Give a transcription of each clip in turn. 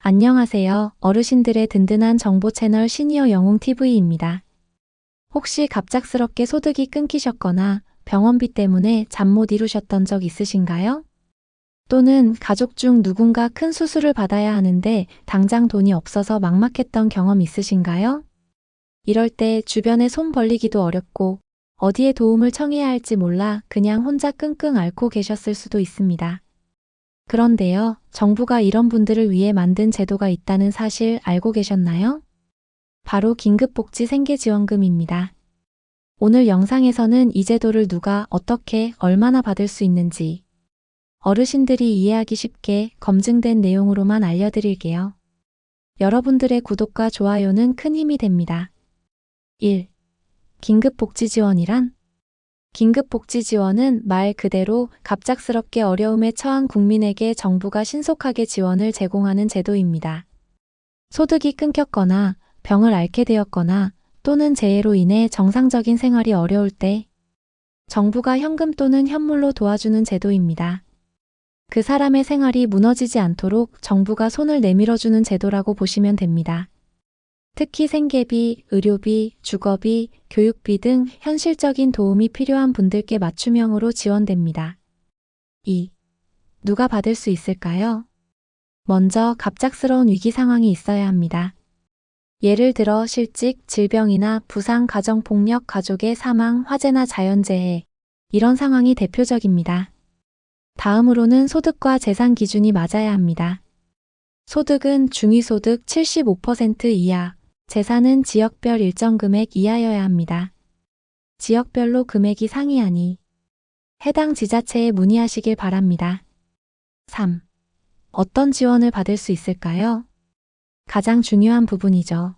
안녕하세요. 어르신들의 든든한 정보 채널 시니어 영웅TV입니다. 혹시 갑작스럽게 소득이 끊기셨거나 병원비 때문에 잠 못 이루셨던 적 있으신가요? 또는 가족 중 누군가 큰 수술을 받아야 하는데 당장 돈이 없어서 막막했던 경험 있으신가요? 이럴 때 주변에 손 벌리기도 어렵고 어디에 도움을 청해야 할지 몰라 그냥 혼자 끙끙 앓고 계셨을 수도 있습니다. 그런데요, 정부가 이런 분들을 위해 만든 제도가 있다는 사실 알고 계셨나요? 바로 긴급복지 생계지원금입니다. 오늘 영상에서는 이 제도를 누가 어떻게 얼마나 받을 수 있는지 어르신들이 이해하기 쉽게 검증된 내용으로만 알려드릴게요. 여러분들의 구독과 좋아요는 큰 힘이 됩니다. 1. 긴급복지지원이란? 긴급복지지원은 말 그대로 갑작스럽게 어려움에 처한 국민에게 정부가 신속하게 지원을 제공하는 제도입니다. 소득이 끊겼거나 병을 앓게 되었거나 또는 재해로 인해 정상적인 생활이 어려울 때 정부가 현금 또는 현물로 도와주는 제도입니다. 그 사람의 생활이 무너지지 않도록 정부가 손을 내밀어주는 제도라고 보시면 됩니다. 특히 생계비, 의료비, 주거비, 교육비 등 현실적인 도움이 필요한 분들께 맞춤형으로 지원됩니다. 2. 누가 받을 수 있을까요? 먼저 갑작스러운 위기 상황이 있어야 합니다. 예를 들어 실직, 질병이나 부상, 가정폭력, 가족의 사망, 화재나 자연재해, 이런 상황이 대표적입니다. 다음으로는 소득과 재산 기준이 맞아야 합니다. 소득은 중위소득 75% 이하, 재산은 지역별 일정 금액 이하여야 합니다. 지역별로 금액이 상이하니 해당 지자체에 문의하시길 바랍니다. 3. 어떤 지원을 받을 수 있을까요? 가장 중요한 부분이죠.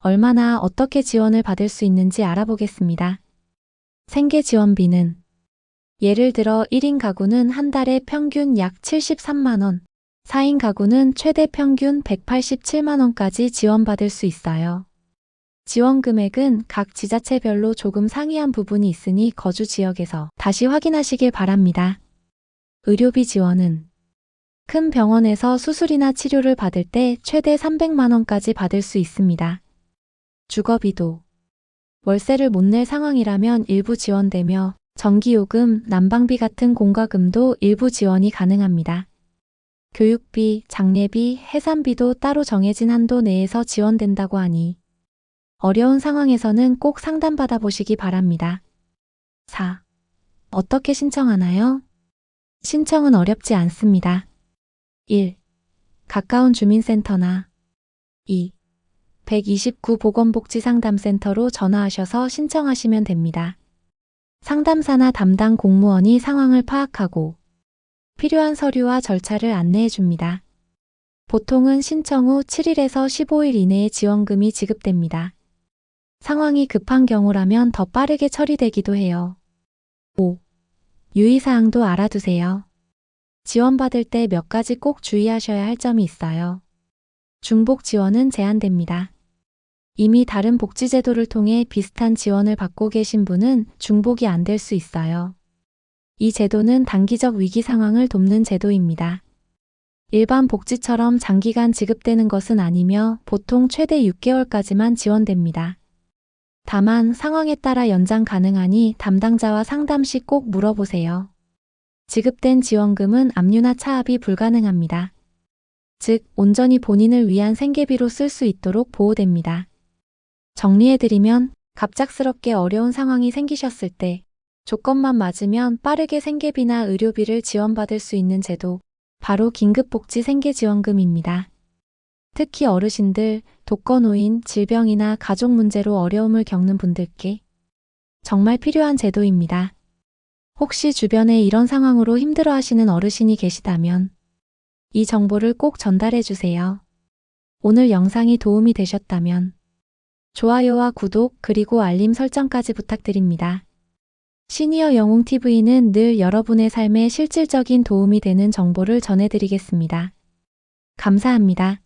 얼마나 어떻게 지원을 받을 수 있는지 알아보겠습니다. 생계지원비는 예를 들어 1인 가구는 한 달에 평균 약 73만 원, 4인 가구는 최대 평균 187만 원까지 지원받을 수 있어요. 지원 금액은 각 지자체별로 조금 상이한 부분이 있으니 거주 지역에서 다시 확인하시길 바랍니다. 의료비 지원은 큰 병원에서 수술이나 치료를 받을 때 최대 300만 원까지 받을 수 있습니다. 주거비도 월세를 못 낼 상황이라면 일부 지원되며 전기요금, 난방비 같은 공과금도 일부 지원이 가능합니다. 교육비, 장례비, 해산비도 따로 정해진 한도 내에서 지원된다고 하니 어려운 상황에서는 꼭 상담받아 보시기 바랍니다. 4. 어떻게 신청하나요? 신청은 어렵지 않습니다. 1. 가까운 주민센터나 2. 129 보건복지상담센터로 전화하셔서 신청하시면 됩니다. 상담사나 담당 공무원이 상황을 파악하고 필요한 서류와 절차를 안내해 줍니다. 보통은 신청 후 7일에서 15일 이내에 지원금이 지급됩니다. 상황이 급한 경우라면 더 빠르게 처리되기도 해요. 5. 유의사항도 알아두세요. 지원받을 때 몇 가지 꼭 주의하셔야 할 점이 있어요. 중복 지원은 제한됩니다. 이미 다른 복지제도를 통해 비슷한 지원을 받고 계신 분은 중복이 안 될 수 있어요. 이 제도는 단기적 위기 상황을 돕는 제도입니다. 일반 복지처럼 장기간 지급되는 것은 아니며 보통 최대 6개월까지만 지원됩니다. 다만 상황에 따라 연장 가능하니 담당자와 상담 시 꼭 물어보세요. 지급된 지원금은 압류나 차압이 불가능합니다. 즉, 온전히 본인을 위한 생계비로 쓸 수 있도록 보호됩니다. 정리해드리면 갑작스럽게 어려운 상황이 생기셨을 때 조건만 맞으면 빠르게 생계비나 의료비를 지원받을 수 있는 제도, 바로 긴급복지 생계지원금입니다. 특히 어르신들, 독거노인, 질병이나 가족 문제로 어려움을 겪는 분들께 정말 필요한 제도입니다. 혹시 주변에 이런 상황으로 힘들어하시는 어르신이 계시다면 이 정보를 꼭 전달해 주세요. 오늘 영상이 도움이 되셨다면 좋아요와 구독 그리고 알림 설정까지 부탁드립니다. 시니어 영웅TV는 늘 여러분의 삶에 실질적인 도움이 되는 정보를 전해드리겠습니다. 감사합니다.